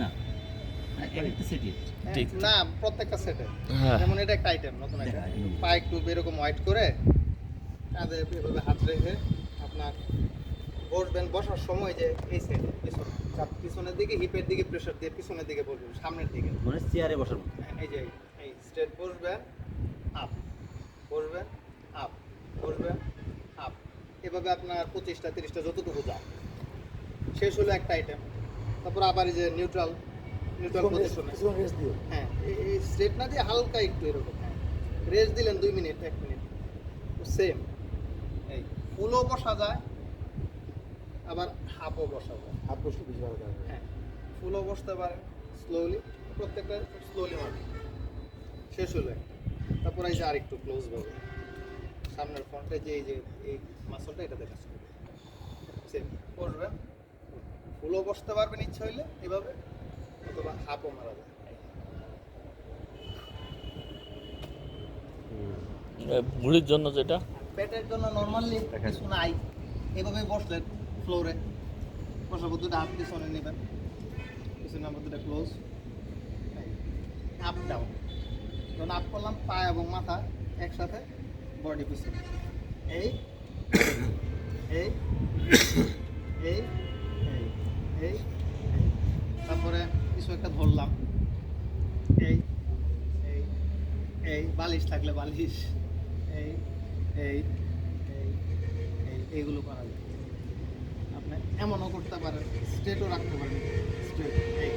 না একটা সেটই ঠিক না প্রত্যেকটা সেটে হ্যাঁ যেমন এটা একটা আইটেম নতুন আইটেম দেখা, এগুলো। পা একটু এরকম হোয়াইট করে কাঁধে এভাবে হাত রেখে আপনার বসবেন বসার সময় যে এই সাইডে পিছনের দিকে হিপের দিকে প্রেশার দিয়ে পিছনের দিকে বসবেন সামনের দিকে মানে চেয়ারে বসার মতো। এই যে এই স্ট্রেট বসবেন আপ বসবেন আপ বসবেন আপ এভাবে আপনার 25টা 30টা যতটুকু যায় শেষ হলো একটা আইটেম তারপর আবার এই যে নিউট্রাল পজিশনে হ্যাঁ এই স্ট্রেট না দিয়ে হালকা একটু এরকম হ্যাঁ রেস্ট দিলেন 2 মিনিট 1 মিনিট সেম এই ফুলও বসা যায় আবার হাফও বসা যায় হ্যাঁ ফুলও বসতে পারে স্লোলি প্রত্যেকটা স্লোলি মারবে শেষ হলো একটা। তারপর এই যে আরেকটু ক্লোজ ভাবে সামনের ফ্রন্টে যে এই যে এই মাসলটা এটাতে কাজ করবে সেম বসবেন ফুলও বসতে পারবেন ইচ্ছা হইলে এভাবে অথবা হাফও মারা যায় বুড়ির জন্য যেটা পেটের জন্য নর্মালি কিছু নাই এভাবে বসলেন ফ্লোরে বসার পর দুটো হাত পিছনে নেবেন পিছনে আমার দুটো ক্লোজ আপ ডাউন যখন আপ করলাম পা এবং মাথা একসাথে বডি পিছনে এই এই এই এই এই তারপরে কিছু একটা ধরলাম এই এই এই বালিশ থাকলে বালিশ এই এই এই এই এইগুলো করা যায় আপনি এমনও করতে পারেন স্ট্রেটও রাখতে পারেন স্ট্রেট এই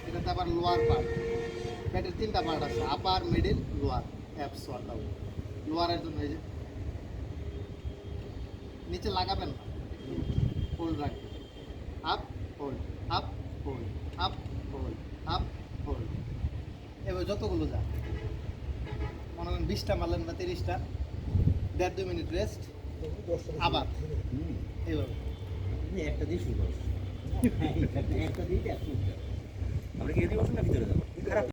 এটাতে আবার লোয়ার পার্ট পেটের 3টা পার্ট আছে upper middle lower abs workout লোয়ারের জন্য এই যে নিচে লাগাবেন না হোল্ড রাখবেন up hold up hold up hold up hold এবার যতগুলো যায় মনে করেন 20টা মারলেন বা 30টা 1.5-2 মিনিট রেস্ট আবার এইভাবে একটা দিয়ে শুরু করো। একটা দিয়ে আমরা কি এদিকে বসুন না ভিতরে যাবো? খারাপ